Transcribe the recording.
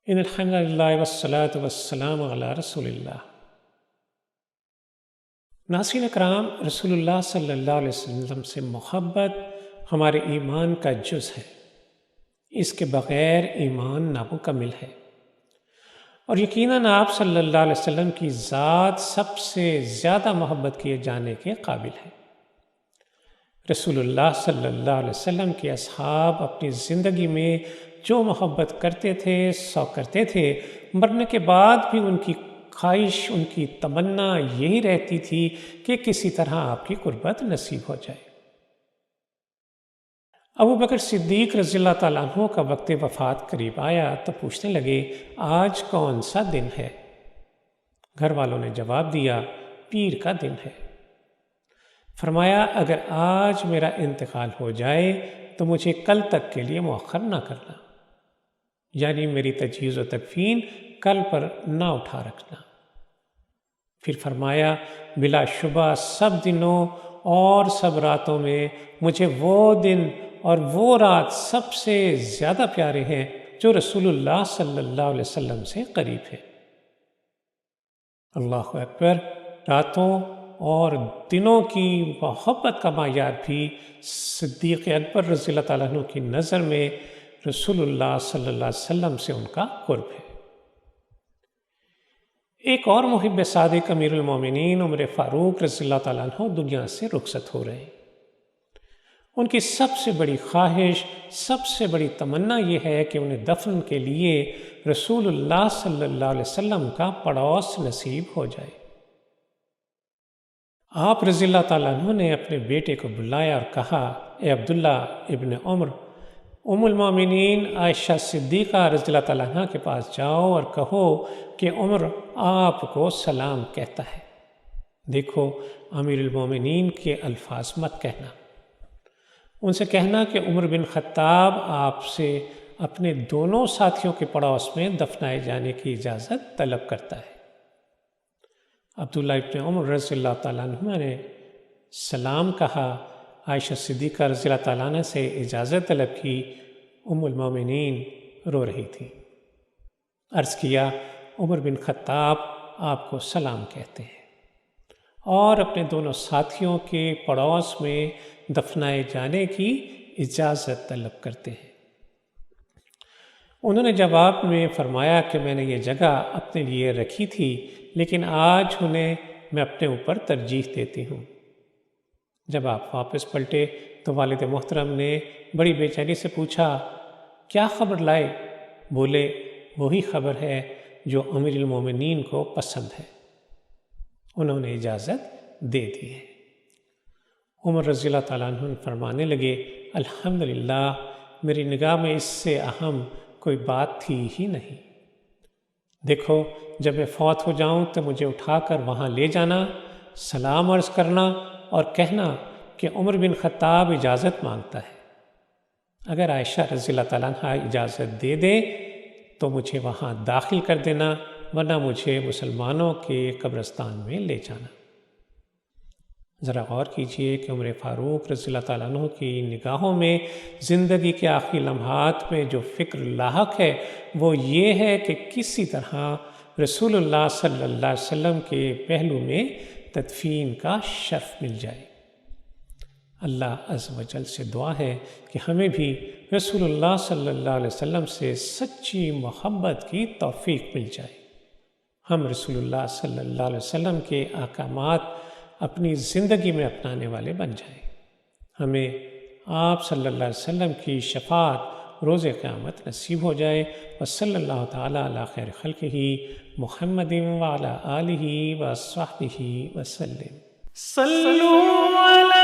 ان الحمد للہ والصلاة والسلام علی رسول اللہ۔ ناظرین اکرام، رسول اللہ صلی اللہ علیہ وسلم سے محبت ہمارے ایمان کا جز ہے۔ اس کے بغیر ایمان نامکمل ہے، اور یقیناً آپ صلی اللہ علیہ وسلم کی ذات سب سے زیادہ محبت کیے جانے کے قابل ہے۔ رسول اللہ صلی اللہ علیہ وسلم کے اصحاب اپنی زندگی میں جو محبت کرتے تھے، سو کرتے تھے، مرنے کے بعد بھی ان کی خواہش، ان کی تمنا یہی رہتی تھی کہ کسی طرح آپ کی قربت نصیب ہو جائے۔ ابو بکر صدیق رضی اللہ تعالیٰ عنہ کا وقت وفات قریب آیا تو پوچھنے لگے، آج کون سا دن ہے؟ گھر والوں نے جواب دیا، پیر کا دن ہے۔ فرمایا، اگر آج میرا انتقال ہو جائے تو مجھے کل تک کے لیے مؤخر نہ کرنا، یعنی میری تجہیز و تکفین کل پر نہ اٹھا رکھنا۔ پھر فرمایا، بلا شبہ سب دنوں اور سب راتوں میں مجھے وہ دن اور وہ رات سب سے زیادہ پیارے ہیں جو رسول اللہ صلی اللہ علیہ وسلم سے قریب ہے۔ اللہ اکبر! راتوں اور دنوں کی محبت کا معیار بھی صدیق اکبر رضی اللہ تعالیٰ عنہ کی نظر میں رسول اللہ صلی اللہ علیہ وسلم سے ان کا قرب ہے۔ ایک اور محب صادق امیر المومنین عمر فاروق رضی اللہ تعالیٰ عنہ دنیا سے رخصت ہو رہے ہیں۔ ان کی سب سے بڑی خواہش، سب سے بڑی تمنا یہ ہے کہ انہیں دفن کے لیے رسول اللہ صلی اللہ علیہ وسلم کا پڑوس نصیب ہو جائے۔ آپ رضی اللہ تعالیٰ عنہ نے اپنے بیٹے کو بلایا اور کہا، اے عبداللہ ابن عمر، ام المومنین عائشہ صدیقہ رضی اللہ تعالیٰ عنہ کے پاس جاؤ اور کہو کہ عمر آپ کو سلام کہتا ہے۔ دیکھو، امیر المومنین کے الفاظ مت کہنا، ان سے کہنا کہ عمر بن خطاب آپ سے اپنے دونوں ساتھیوں کے پڑوس میں دفنائے جانے کی اجازت طلب کرتا ہے۔ عبداللہ ابن عمر رضی اللہ تعالیٰ عنہ نے سلام کہا، عائشہ صدیقہ رضی اللہ تعالیٰ عنہ سے اجازت طلب کی۔ ام المومنین رو رہی تھی۔ عرض کیا، عمر بن خطاب آپ کو سلام کہتے ہیں اور اپنے دونوں ساتھیوں کے پڑوس میں دفنائے جانے کی اجازت طلب کرتے ہیں۔ انہوں نے جواب میں فرمایا کہ میں نے یہ جگہ اپنے لیے رکھی تھی، لیکن آج انہیں میں اپنے اوپر ترجیح دیتی ہوں۔ جب آپ واپس پلٹے تو والد محترم نے بڑی بے چینی سے پوچھا، کیا خبر لائے؟ بولے، وہی خبر ہے جو امیر المومنین کو پسند ہے۔ انہوں نے اجازت دے دی ہے۔ عمر رضی اللہ تعالیٰ عنہ فرمانے لگے، الحمدللہ، میری نگاہ میں اس سے اہم کوئی بات تھی ہی نہیں۔ دیکھو، جب میں فوت ہو جاؤں تو مجھے اٹھا کر وہاں لے جانا، سلام عرض کرنا اور کہنا کہ عمر بن خطاب اجازت مانگتا ہے۔ اگر عائشہ رضی اللہ تعالیٰ عنہ اجازت دے دے تو مجھے وہاں داخل کر دینا، ورنہ مجھے مسلمانوں کے قبرستان میں لے جانا۔ ذرا غور کیجئے کہ عمر فاروق رضی اللہ تعالیٰ عنہ کی نگاہوں میں زندگی کے آخری لمحات میں جو فکر لاحق ہے وہ یہ ہے کہ کسی طرح رسول اللہ صلی اللہ علیہ وسلم کے پہلو میں تدفین کا شرف مل جائے۔ اللہ عز و جل سے دعا ہے کہ ہمیں بھی رسول اللہ صلی اللہ علیہ وسلم سے سچی محبت کی توفیق مل جائے، ہم رسول اللہ صلی اللہ علیہ وسلم کے احکامات اپنی زندگی میں اپنانے والے بن جائیں، ہمیں آپ صلی اللہ علیہ وسلم کی شفاعت روز قیامت نصیب ہو جائے۔ وصلی اللہ تعالیٰ علی خیر خلقہ محمد وعلی آلہ وصحبہ وسلم۔ صلو علی